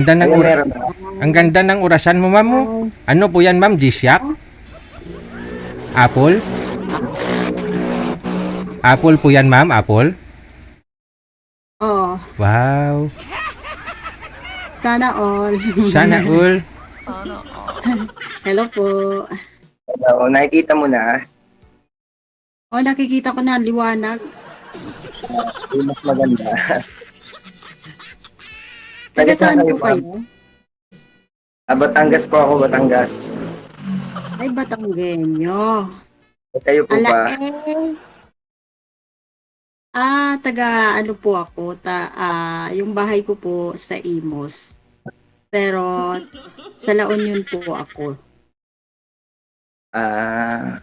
Ganda ng Ayun, ura meron na. ang ganda ng orasan mo, ma'am, mo. Hi. Ano po yan, ma'am? G-Shock? Apple? Apple po yan, ma'am? Apple? Oh, Wow. sana all. Sana all. Hello po. Oo, nakikita mo na. Oh, nakikita ko na liwanag. Yung mas maganda. Taga Taga saan saan kayo, po ma'am? kayo? Batangas po ako, Batangas. Ay, Batanggenyo. Kayo po Ala ba? eh. Taga ano po ako, yung bahay ko po sa Imos. Pero sa La Union po ako. Ah,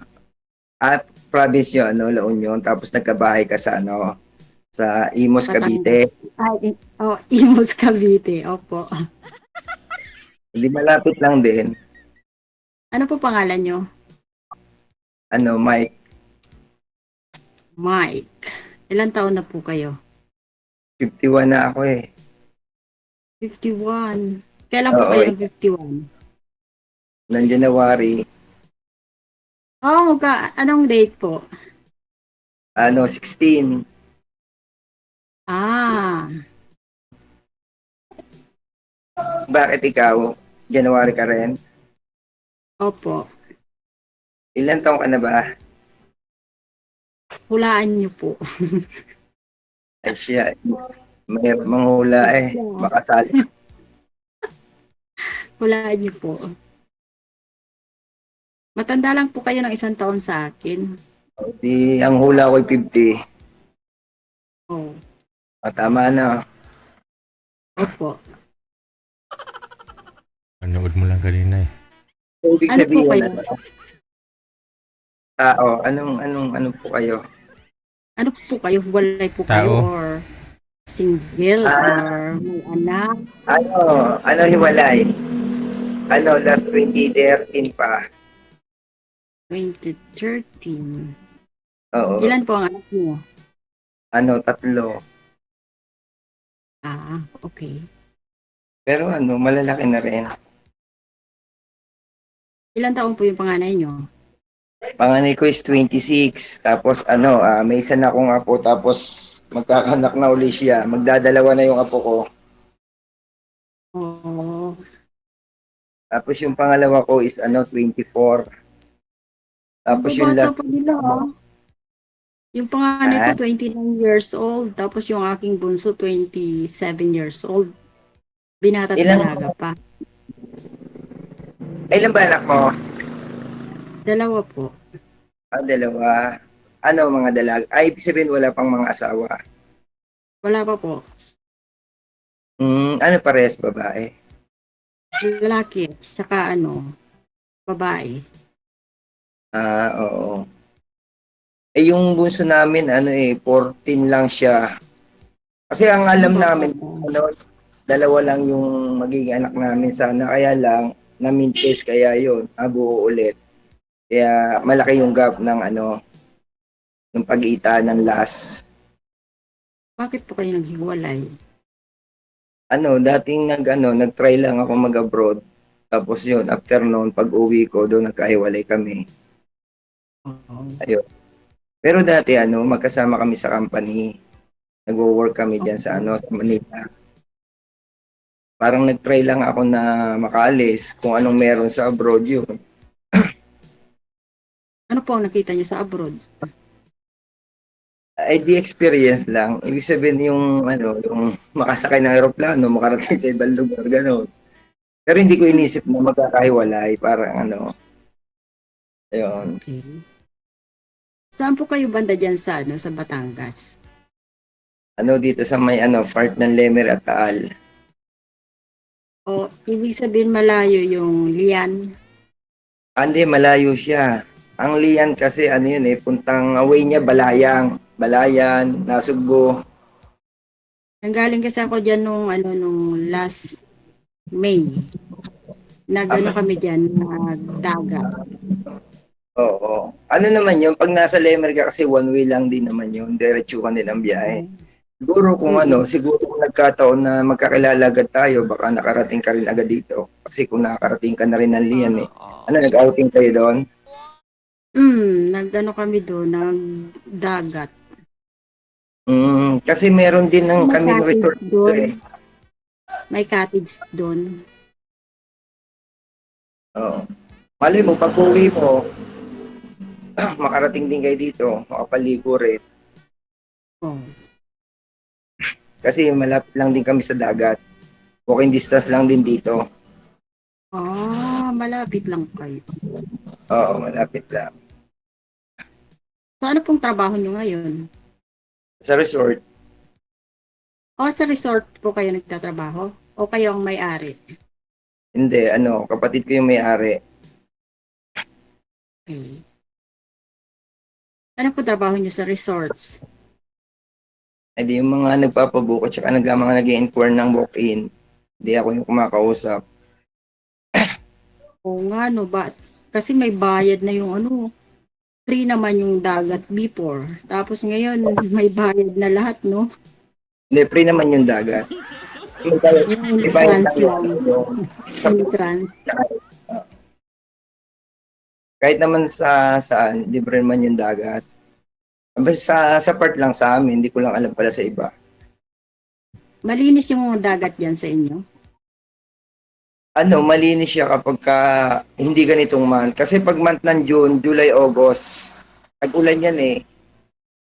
at province yun, ano, La Union. Tapos nagkabahay ka sa, ano, sa Imos, Batangas. Cavite. Imos Cavite. Opo. Hindi malapit lang din. Ano po pangalan nyo? Ano, Mike. Mike. Ilan taon na po kayo? 51 na ako eh. 51. Kailan po Oo, kayo ng 51? ng January. Oh, anong date po? Ano, 16. Ah, Bakit ikaw? January ka rin? opo. Ilan taong ka na ba? Hulaan niyo po. Ay siya, may manghula eh. Makasali. Hulaan niyo po. Matanda lang po kayo ng 1 taon sa akin. Di, ang hula ko'y 50. Oh, Tama na. opo. Panood mo lang kanina eh. So, ibig Ano po sabihin, kayo? tao, anong po kayo? Ano po kayo? Walay po Tao. kayo or single or may anak? Ano hiwalay? Ano, last 2013 pa. 2013. Oo, Ilan po ang anak niyo? ano, 3. Okay. Pero ano, malalaki na rin. Ilan taon po yung panganay niyo? Panganay ko is 26. Tapos ano, may isa na akong apo. Tapos magkakanak na uli siya. Magdadalawa na yung apo ko. Oh, Tapos yung pangalawa ko is ano, 24. Tapos yung bata last, pa nila ah. Yung panganay ko Ah? 29 years old, tapos yung aking bunso 27 years old. Binata't Ilan? dalaga pa. Ilan ba anak mo? Dalawa po. Dalawa. Ano mga dalaga? Ay, ibig sabihin wala pang mga asawa. Wala pa po. Ano parehas babae? Lalaki, tsaka babae. Oo. Eh, yung bunso namin, 14 lang siya. Kasi ang alam namin, dalawa lang yung magiging anak namin sana. Kaya lang, na-mintes kaya yun, buo ulit. Kaya malaki yung gap ng yung pag-iita ng last. Bakit po kayo naghiwalay? Dating nag-try lang ako mag-abroad. Tapos yun, after noon, pag-uwi ko, doon nagkahiwalay kami. Ayun. Pero dati, magkasama kami sa company. Nagwo-work kami dyan sa sa Manila. Parang nag-try lang ako na makaalis kung anong meron sa abroad yun. Ano po ang nakita niyo sa abroad? Ay, di experience lang. Ibig sabihin yung makasakay ng aeroplano, makarating sa ibang lugar, gano'n. Pero hindi ko inisip na magkakahiwalay, parang ayun. Okay. Saan po kayo banda dyan sa Batangas? Dito sa may part ng Lemer at Taal. O, ibig sabihin malayo yung Lian. Hindi, malayo siya. Ang Lian kasi yun puntang away niya Balayan, Nasugbo. Nanggaling kasi ako dyan nung last May. Nagano kami dyan, nagdagat. Oo. Ano naman yun, pag nasa Lemer ka kasi one way lang din naman yun. Diretso ka din ang biyahe. Siguro kung siguro kung nagkataon na magkakilala agad tayo, baka nakarating ka rin agad dito. Kasi kung nakakarating ka na rin ng Lian eh. Ano, nag-outing kayo doon? Nagano kami doon, nagdagat. Kasi meron din ng May kaming cottage resort dito doon. eh. May cottage doon. Oo. Malay mo, pag uwi mo, makarating din kayo dito, makapaligo rin. Oh. Kasi malapit lang din kami sa dagat. Walking distance lang din dito. Malapit lang kayo. Oo, malapit lang. So ano pong trabaho nyo ngayon? Sa resort, Sa resort po kayo nagtatrabaho? O kayo ang may-ari? hindi, kapatid ko yung may-ari. Okay. Ano po trabaho nyo sa resorts? Eh di yung mga nagpapabuko tsaka mga nag-i-inquire ng walk-in. Hindi ako yung kumakausap. Oo nga, no ba? Kasi may bayad na yung free naman yung dagat before. Tapos ngayon, may bayad na lahat, no? Hindi, free naman yung dagat. Yung May bayad entrance lang lang. yung sa Entrance. kahit naman saan, libre naman yung dagat. Basta sa part lang sa amin, hindi ko lang alam pala sa iba. Malinis yung dagat dyan sa inyo? Malinis siya kapag hindi ganitong month. Kasi pag month ng June, July, August, tag-ulan yan eh.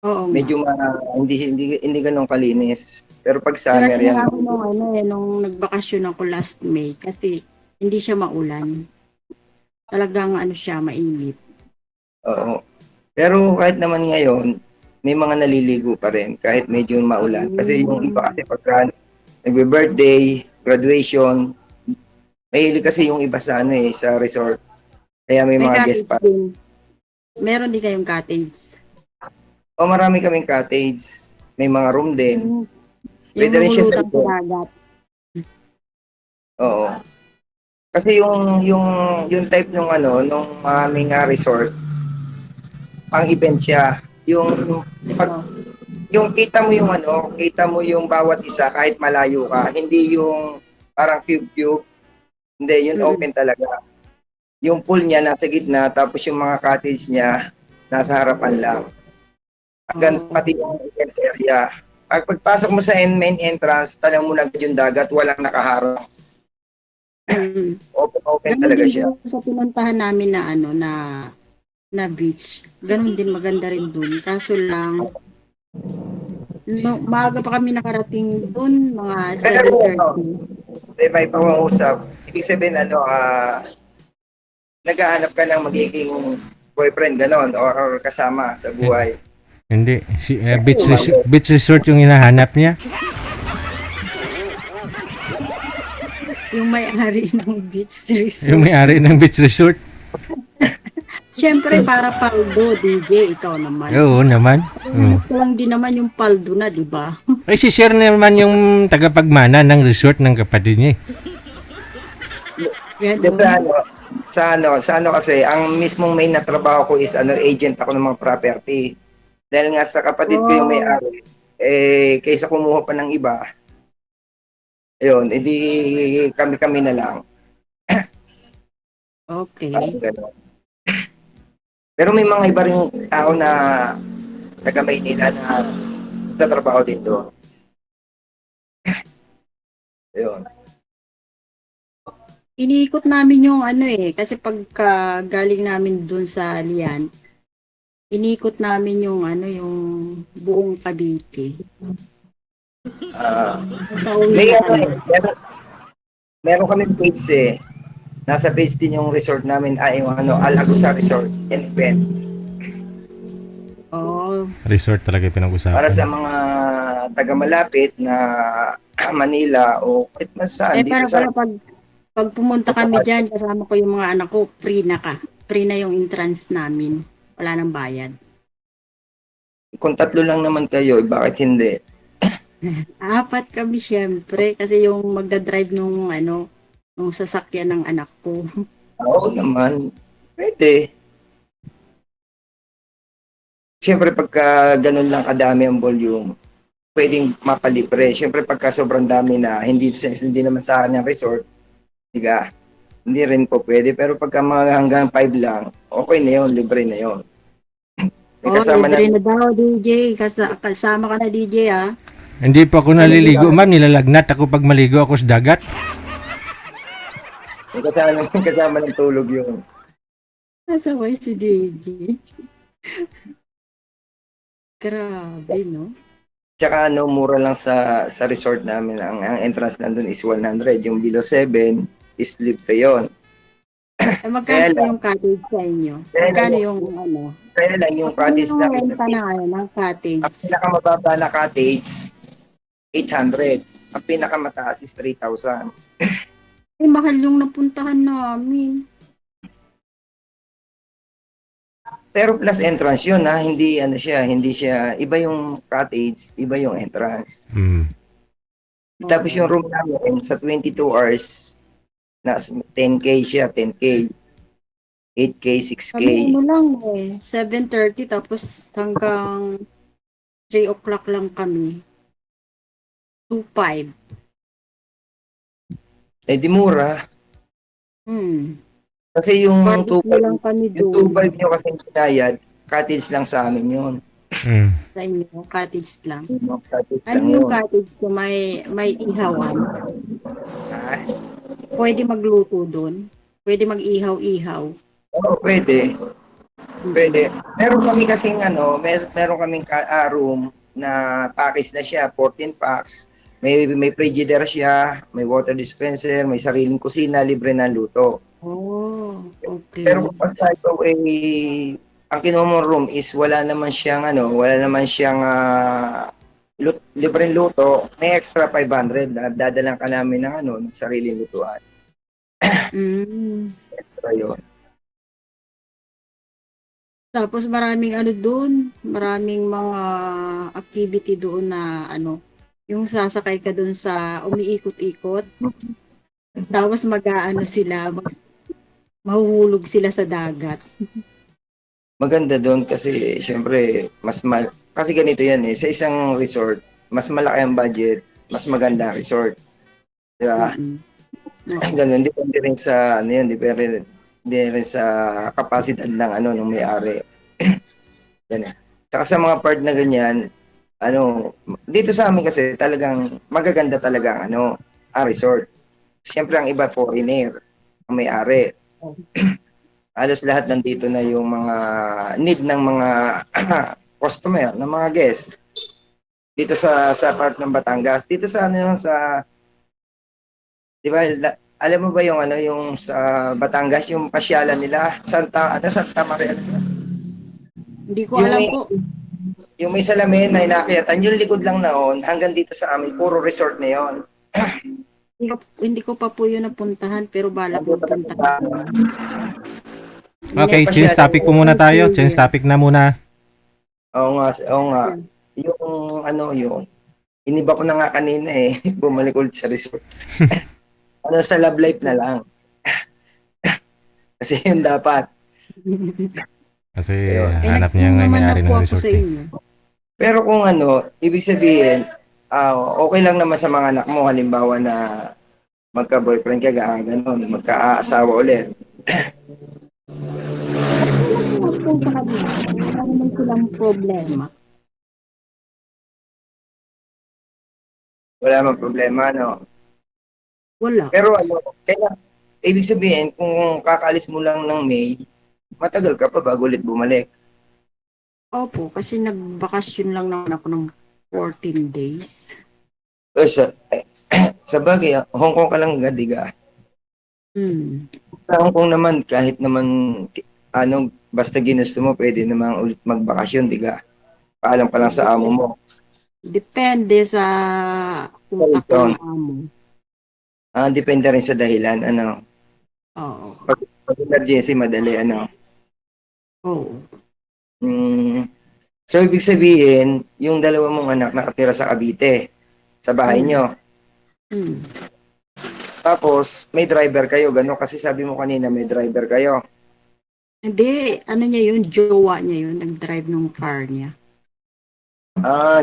Oo nga. Medyo hindi ganun kalinis. Pero pag Sulat summer na yan, ako nung nagbakasyon ako last May kasi hindi siya maulan. Talagang siya, mainit. oo. Pero kahit naman ngayon, may mga naliligo pa rin kahit medyo maulan. Kasi yung iba kasi pagka nagbe-birthday, graduation, mahilig kasi yung iba sa sa resort. Kaya may May mga cottage guest pa. din. Meron din kayong cottage. O marami kaming cottage. May mga room din. Yung Pwede rin siya sa lumulutang sa likod. dagat. Oo. Kasi yung type nung nung aming resort, pang event siya. Pag Ito. yung kita mo yung bawat isa kahit malayo ka, hindi yung parang cube. Hindi, yun Mm-mm. open talaga. Yung pool niya nasa gitna, tapos yung mga cottage niya nasa harapan lang. Hanggang Oo. pati yung event area. Pagpasok mo sa main entrance, tanong mo na yung dagat, walang nakaharang. Mm. Open Ganun talaga din siya. doon sa pinuntahan namin na beach. Ganun din, maganda rin doon. Kaso lang, maaga pa kami nakarating doon, mga Pero 7:30. may pangungusap. Ibig sabihin, naghahanap ka ng magiging boyfriend, ganon, or kasama sa buhay. Hindi. Beach resort yung hinahanap niya. Yung may-ari ng beach resort. Yung may-ari ng beach resort. Siyempre, para paldo, DJ, ikaw naman. Oo naman. Oo. Ito lang din naman yung paldo na, di ba? Ay, si Sir naman yung tagapagmana ng resort ng kapatid niya. Di ba, sa kasi, ang mismong main na trabaho ko is agent ako ng mga property. Dahil nga sa kapatid ko yung may-ari, kaysa kumuha pa ng iba, ayun, edi kami na lang. Okay. Ganun. Pero may mga iba ring tao na taga Maynila na nagtatrabaho din doon. Ayun. Iniikot namin yung kasi pagka galing namin dun sa Lian, iniikot namin yung yung buong Cavite. Pauwi May na kami. meron kami page eh. Nasa page din yung resort namin, yung Alagusa Resort and Event. Oh, Resort talaga yung pinag-usapan. Para sa mga taga malapit na Manila o kahit saan dito pero sa pag pumunta kami dyan, kasama ko yung mga anak ko, free na ka. Free na yung entrance namin. Wala nang bayad. kung 3 lang naman kayo, bakit hindi? 4 kami syempre kasi yung magda-drive nung nung sasakyan ng anak ko. Oo naman. Pwede. Siyempre pagka ganun lang kadami ang volume, pwedeng mapalibre. Siyempre pagka sobrang dami na hindi naman sa akin yung resort, diga, hindi rin po pwede. Pero pagka mga hanggang 5 lang, okay na yun, libre na yun. May Oh, kasama libre na, na daw, DJ. Kasama ka na, DJ, ah. Hindi pa ako naliligo, ma'am. Nilalagnat ako pag maligo ako sa dagat. may kasama ng tulog yun. Nasa way si DJ. Grabe, no? Tsaka mura lang sa resort namin. Ang entrance nandun is 100. Yung below 7 is libre yun. Magkano Kaya lang. yung cottage sa inyo? Kaya Magkano lang. yung ano? Kaya lang yung cottage Yung namin. renta na ngayon ng Ang cottage. pinakamababa na cottage, 800. Ang pinakamataas is 3,000. Eh, mahal yung napuntahan namin. Pero plus entrance yun ha, hindi siya, iba yung cottage, iba yung entrance. Hmm. Tapos yung room namin sa 22 hours, na 10K siya, 10K, 8K, 6K. Kami ano lang eh, 7:30 tapos hanggang 3 o'clock lang kami. 2.5. Eh di mura. Kasi yung Barbecue lang 2.5, kami yung doon 2.5 nyo kasi binayad, cottage lang sa amin yun. Hmm. sa inyo, cottage lang. Cottage Ano lang yung yun. cottage ko? May ihawan? Ha? Pwede magluto doon? Pwede mag-ihaw-ihaw? Oo, pwede. Pwede. Meron kami kasing meron kaming room na package na siya, 14 packs. May frigidaire siya, may water dispenser, may sariling kusina, libre na luto. Oh, okay. Pero kung sa ito ang kinuha mong room is wala naman siyang libreng luto, may extra 500 na dadalang ka namin ng sariling lutuan. Mm. Extra yun. Tapos maraming ano doon, maraming mga activity doon na yung sasakay ka doon sa umiikot-ikot. Tapos mag-aano sila, mahuhulog sila sa dagat. Maganda doon kasi syempre kasi ganito yan sa isang resort, mas malaki ang budget, mas maganda ang resort. Di ba? Oo. Ganun, depende rin sa depende rin sa kapasidad ng may-ari. Yan eh. Tsaka sa mga part na ganyan, dito sa amin kasi talagang magaganda talaga ang resort. Siyempre ang iba foreigner, ang may-ari. Halos lahat nandito na yung mga need ng mga customer, ng mga guest. Dito sa part ng Batangas, dito sa sa 'di ba, alam mo ba yung sa Batangas yung pasyalan nila, Santa Maria. Hindi ko alam po. Yung may salamin na inakyatan, yung likod lang noon, hanggang dito sa amin, puro resort na yon. Hindi ko pa po yun napuntahan, pero balak magpuntahan. Okay, change topic po muna tayo. Change topic na muna. Oo nga. Yung iniba ko na nga kanina bumalik ulit sa resort. Sa love life na lang. Kasi yun dapat. Kasi hanap niya nga may-ari ng resort. Pero kung ibig sabihin, okay lang naman sa mga anak mo, halimbawa na magka-boyfriend ka, gano'n, magka-asawa ulit. Wala naman silang problema. Wala namang problema, no? Wala. Pero kaya, ibig sabihin, kung kakaalis mo lang ng May, matagal ka pa bago ulit bumalik. Opo, kasi nagbakasyon lang naman ako ng 14 days. Sa bagay, Hong Kong ka lang gadiga. Sa Hong Kong naman, kahit naman, basta ginusto mo, pwede naman ulit magbakasyon, diga. Paalam pa lang sa amo mo. Depende sa utak ng amo. Depende rin sa dahilan, Oo. Pag emergency, madali, Oo. So, ibig sabihin, yung dalawa mong anak nakatira sa Cavite, sa bahay nyo. Tapos, may driver kayo, gano'n? Kasi sabi mo kanina, may driver kayo. Hindi, niya yun, jowa niya yun, nag-drive ng car niya.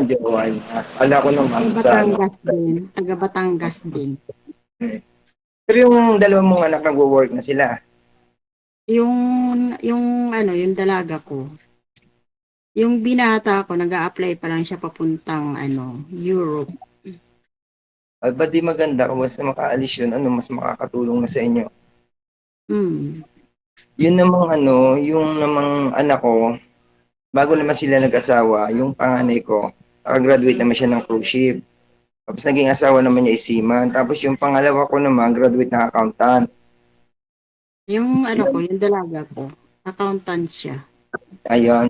Jowa niya. Ala ko naman Taga sa ano. Batangas din. Taga Batangas din. Pero yung dalawa mong anak nagwo-work na sila. Yung dalaga ko, yung binata ko, nag-a-apply pa lang siya papuntang, Europe. Ba't di maganda kung basta makaalis yun, mas makakatulong na sa inyo. Mm. Yun namang yung namang anak ko, bago naman sila nag-asawa, yung panganay ko, nakagraduate naman siya ng cruise ship. Tapos naging asawa naman niya is seaman. Tapos yung pangalawa ko naman, graduate na accountant. Yung dalaga ko, accountant siya. Ayun.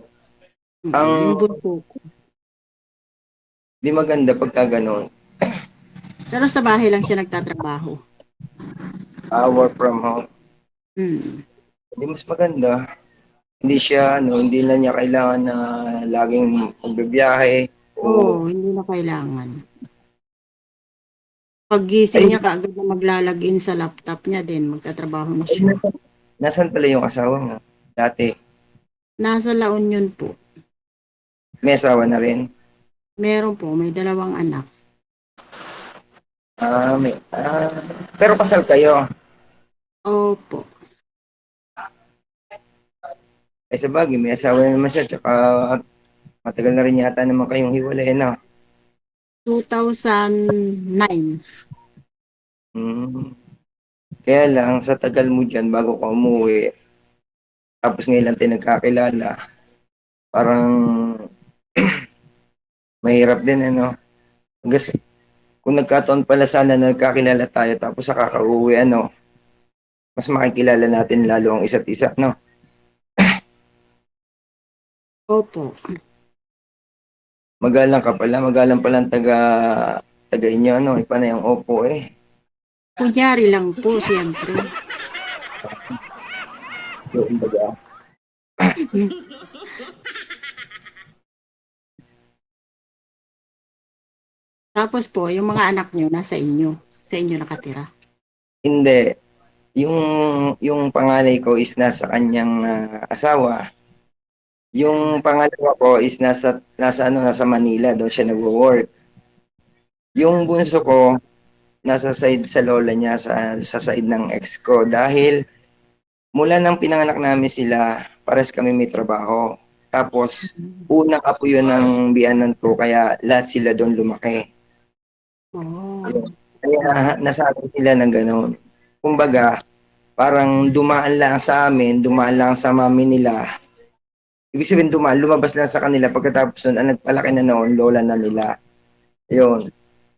Yung Ang bunso ko. di maganda pagka ganun, Pero sa bahay lang siya nagtatrabaho. work from home. Mm. Hindi mas maganda. Hindi siya, hindi na niya kailangan na laging magbibiyahe o Oo, hindi na kailangan. Paggising ay, niya, kaagad na maglalagin sa laptop niya din, magtatrabaho na ay siya. nasan pala yung asawa mo? Dati, Nasa La Union po. may asawa na rin. Meron po, may 2 anak. Pero kasal kayo. Opo. Sa bagay, may asawa na naman siya, tsaka matagal na rin yata naman kayong hiwalay na. 2009. Hmm. Kaya lang, sa tagal mo dyan, bago ka umuwi, tapos ngayon lang tayo nagkakilala, parang mahirap din, Kasi kung nagkataon pala sana na nagkakilala tayo, tapos sa kakauwi, mas makikilala natin lalo ang isa't isa, no? Opo. Magalang pala ang taga inyo, iba na yung opo eh. Kunyari lang po, siyempre. So, kumbaga, Tapos po, yung mga anak nyo, nasa inyo. Sa inyo nakatira. hindi. Yung panganay ko is nasa kanyang asawa. Yung pangalawa ko is nasa Manila, doon siya nagwo-work. Yung bunso ko, nasa side sa lola niya, sa side ng ex ko. Dahil mula nang pinanganak namin sila, pares kami may trabaho. Tapos, unang apo yun ng biyanan ko, kaya lahat sila doon lumaki. Oh. Kaya nasabi sila ng gano'n. Kumbaga, parang dumaan lang sa amin, dumaan lang sa mami nila. Ibig sabihin lumabas lang sa kanila pagkatapos nun, ang nagpalaki na noon, lola na nila. Yun.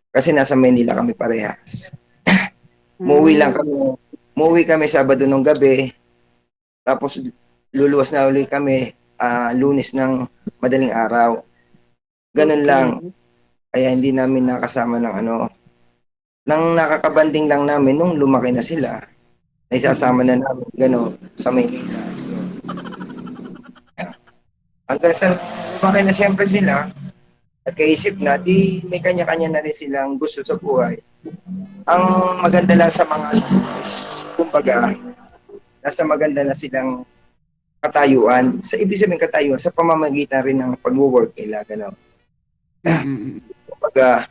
Kasi nasa Manila kami parehas. Muuwi kami Sabado ng gabi, tapos luluwas na uli kami Lunes ng madaling araw. Ganun lang. Okay. Kaya hindi namin nakasama ng nang nakakabanding lang namin nung lumaki na sila. Naisasama na namin gano'n sa Maynila. Hanggang sa lumaki na siyempre sila, nagkaisip na, di may kanya-kanya na rin silang gusto sa buhay. Ang maganda lang sa mga is, kumbaga, nasa maganda na silang katayuan. Sa ibig sabihin katayuan, sa pamamagitan rin ng pag-work nila, gano'n. Kumbaga,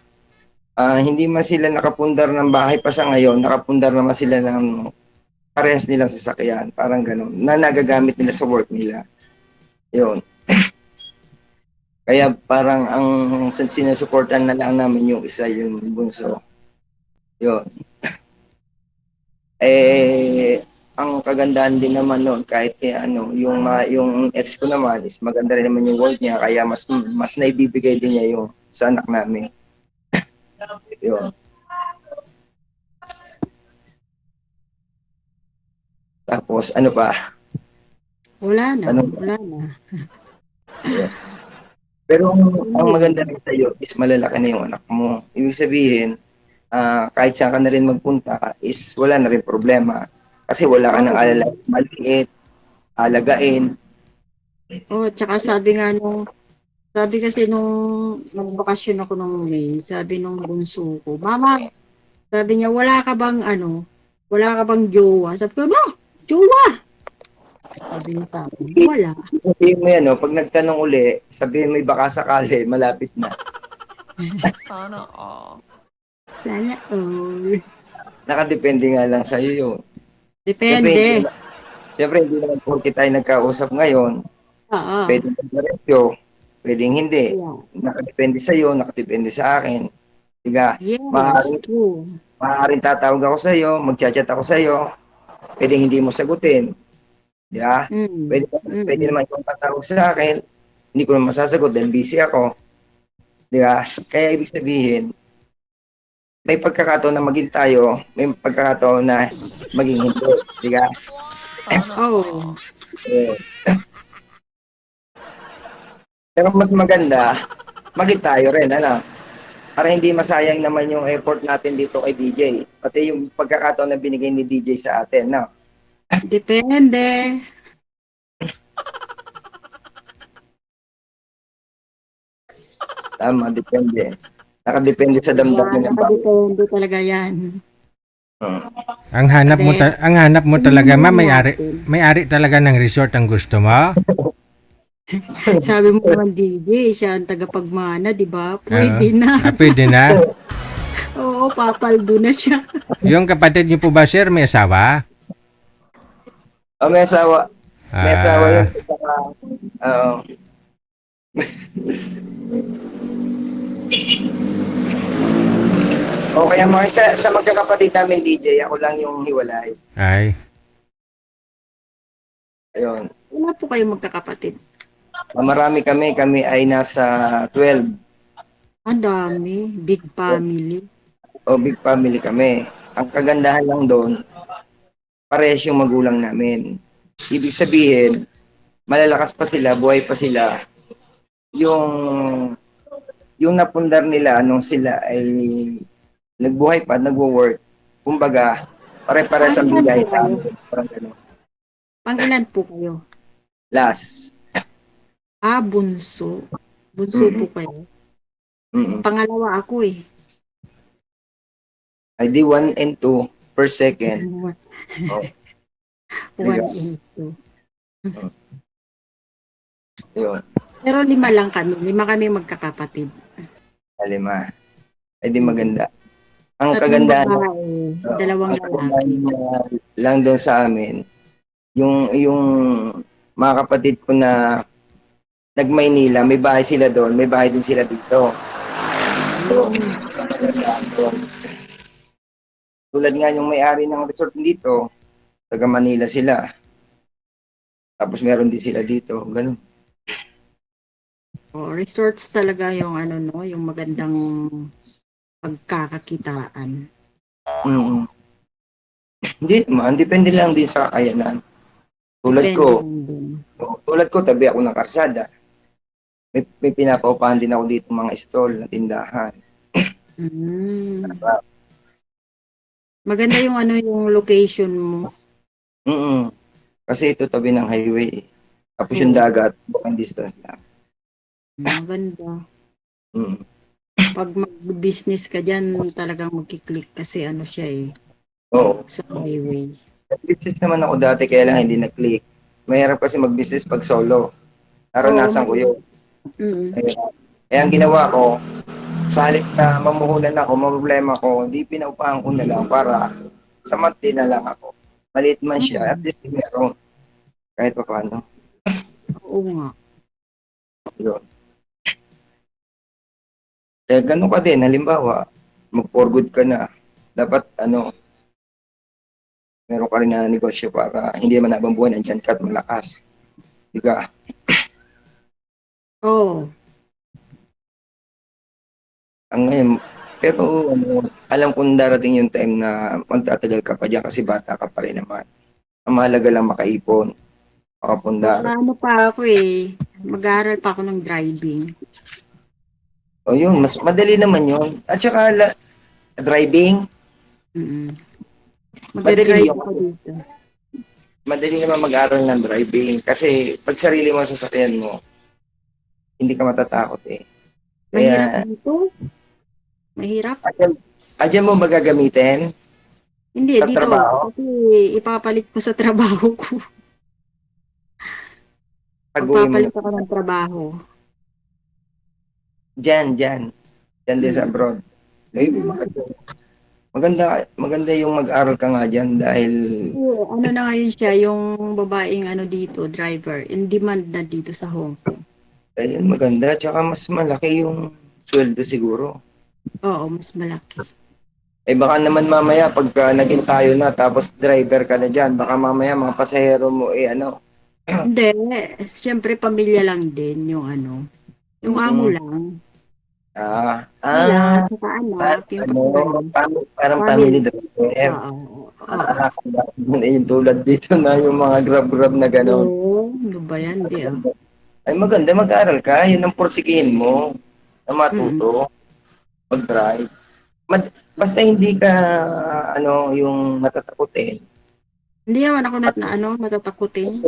hindi man sila nakapundar ng bahay pa sa ngayon, nakapundar naman sila ng parehas nilang sasakyan, parang gano'n, na nagagamit nila sa work nila. Yun. Kaya parang ang sinusuportan na lang namin yung isa, yung bunso. Yun. Ang kagandahan din naman noon kahit yung ex ko naman is maganda rin naman yung work niya, kaya mas naibibigay din niya yung sa anak namin. Yun. Tapos ano pa? Wala na. Ano? Wala na. Yun. Pero ang maganda rin sa'yo is malalaki na yung anak mo. Ibig sabihin, kahit saan ka na rin magpunta is wala na rin problema. Kasi wala ka nang alala, maliit, alagain. Tsaka sabi kasi nung magbakasyon ako nung May, sabi nung bunso ko, Mama, sabi niya, wala ka bang jowa? Sabi ko, no, jowa! Sabi niya sa akin, wala. Sabihin mo yan, no? Pag nagtanong uli, sabihin mo baka sakali, malapit na. Sana all. Sana all. Nakadepende nga lang sa'yo yun. Siyempre, Depende. hindi naman porke tayo nagkausap ngayon, Oo. pwedeng diretso, pwedeng hindi. Yeah. Nakadepende sa'yo, nakadepende sa akin. Diga, Yes, maaaring, true. maaaring tatawag ako sa'yo, magchat-chat ako sa'yo, pwedeng hindi mo sagutin. Di ba? Mm. Pwede Mm. naman yung tatawag sa akin, hindi ko naman masasagot dahil busy ako. Di ba? Kaya ibig sabihin, may pagkakataon na maging tayo, may pagkakataon na maging hindi. Di ba? Sana Oh. Eh, pero mas maganda, maging tayo rin, ano? Para hindi masayang naman yung effort natin dito kay DJ. Pati yung pagkakataon na binigay ni DJ sa atin, no? Depende. Tama, depende. Nakadepende sa damdamin ng bawat. Nakadepende talaga yan. Ang hanap mo ang hanap mo talaga ma'am, natin. may-ari talaga ng resort ang gusto mo. Sabi mo naman, DJ, siya ang tagapagmana, di ba? Pwede na. Pwede na. Oo, papaldo na siya. Yung kapatid niyo po ba sir, may asawa? Oh, may asawa. May asawa yun. Oo. O kaya mga sa magkakapatid namin DJ, ako lang yung hiwalay. Ay. Ayun. Wala po kayo magkakapatid. Marami kami ay nasa 12. Ang dami. Big family. O big family kami. Ang kagandahan lang doon, parehas yung magulang namin. Ibig sabihin, malalakas pa sila, buhay pa sila. Yung napundar nila nung sila ay nagbuhay pa, nagwo-work. Kumbaga, pare-pares ang bigay. Parang gano'n. Pang-ilan po kayo? Last. Bunso. Bunso po kayo. Mm-mm. Pangalawa ako eh. Ay di 1 and 2 per second. Oh. 1 and 2. Yun. Pero 5 lang kami. 5 kami magkakapatid. 5. Ay di maganda. Ang Tatlong kagandahan babae, 2 lalaki. lang doon sa amin, yung mga kapatid ko na nag-Maynila, may bahay sila doon, may bahay din sila dito. So, tulad nga yung may-ari ng resort dito, taga Manila sila. Tapos meron din sila dito, ganun. Resorts talaga yung ano no, yung magandang pagkakakitaan. Mm-hmm. Hindi man, depende lang din sa kakayanan. Tulad ko, tabi ako ng karsada. May pinapaupahan din ako dito mga stall na tindahan. Maganda yung ano yung location mo. Kasi ito tabi ng highway. Tapos yung dagat, bukan distance lang. Maganda. Pag mag-business ka dyan, talagang magkiklik kasi ano siya eh. Oo. Sa highway. Business naman ako dati, kaya lang hindi na-click. Mahirap kasi mag-business pag solo. Naranasan ko yun. Kaya ang ginawa ko, sa halip na mamuhunan ako, problema ko, hindi pinaupahan ko na lang para sa monthly na lang ako. Maliit man siya, at least meron. Kahit pa paano. Oo nga. Yun. Kaya ganun ka din, halimbawa, mag-for good ka na. Dapat, meron ka rin na negosyo para hindi man habang buwan, andyan ka at malakas. Diga. Oo. Ang ngayon, pero alam kong darating yung time na magtatagal ka pa dyan kasi bata ka pa rin naman. Ang mahalaga lang makaipon, makapundar. Ano pa ako eh, mag-aaral pa ako ng driving. O yun, mas madali naman yun. At saka driving, Mag-drive ako dito. Madali naman mag-aral ng driving kasi pag sarili mo sa sasakyan mo, hindi ka matatakot eh. Mahirap dito? Mahirap? Adyan mo ba gagamitin? Hindi, Sa dito. trabaho? Kasi ipapalit ko sa trabaho ko. Pag-uwi mo Magpapalit ako ng trabaho. dyan din sa abroad. Ay, maganda yung mag-aral ka nga dyan dahil Oo, ano na ngayon siya, yung babaeng ano dito, driver, in demand na dito sa Hong Kong. ayun, maganda. Tsaka mas malaki yung sweldo siguro. Oo, mas malaki. Eh baka naman mamaya pagka naging tayo na tapos driver ka na dyan, baka mamaya mga pasahero mo ano. Hindi, siyempre pamilya lang din yung ano, yung amo lang. Wala, saka anak, yung Ano, pagkain. parang family Family. driver. Oo, oo. Yung tulad dito na yung mga grab na gano'n. Oo, ano ba yan, di ah. Ay maganda, mag-aral ka. Yun ang porsigihin mo na Mm-mm. matuto, mag-drive. Basta hindi ka, yung matatakutin. Hindi naman ako na ano, matatakutin.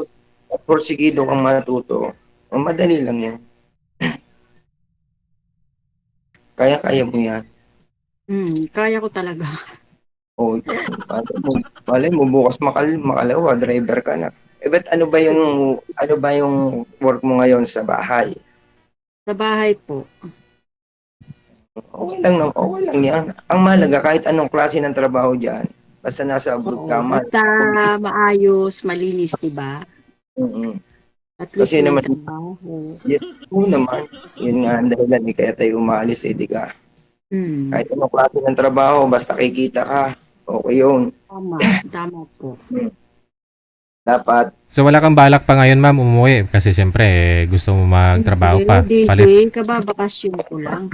Porsigido kang matuto. Madali lang yan. Kaya mo yan. Kaya ko talaga. O, malay mo, bukas makalawa, driver ka na. Eh, ba't ano ba yung work mo ngayon sa bahay? Sa bahay po. Okay lang yan. Ang mahalaga, kahit anong klase ng trabaho dyan, basta nasa abroad ka, Oo, basta maayos, malinis, di ba? Mm-mm. At least Kasi may naman, trabaho. yun naman, yun nga ang dahilan, kaya tayo umalis, di ka. Mm, Kahit anong klase ng trabaho, basta kikita ka, okay yun. tama po. Dapat, So wala kang balak pa ngayon ma'am umuwi kasi siyempre gusto mo magtrabaho pa. Hindi, Palit. kababakasyon ko lang.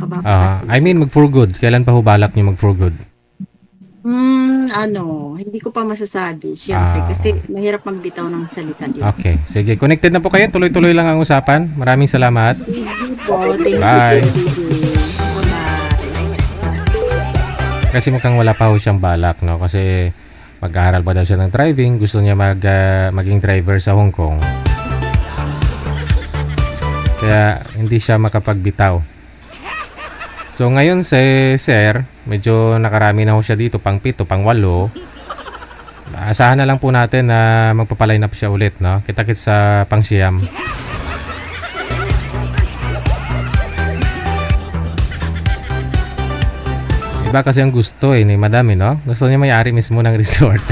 I mean mag for good. Kailan pa ho balak niyo mag for good? Hindi ko pa masasabi, syempre, Ah. kasi mahirap magbitaw ng salita dito. Okay, sige. Connected na po kayo. Tuloy-tuloy lang ang usapan. Maraming salamat. Thank you po. Thank Bye. you. Bye. Kasi mukhang wala pa ho siyang balak, no? Kasi mag-aaral pa daw siya ng driving. Gusto niya maging driver sa Hong Kong. Kaya hindi siya makapagbitaw. So ngayon si Sir, medyo nakarami na ho siya dito, pang 7, pang 8. Asahan na lang po natin na magpapaline up siya ulit, no? Kita-kits sa pang siyam. Iba kasi ang gusto ni madami, no? Gusto niya may-ari mismo ng resort.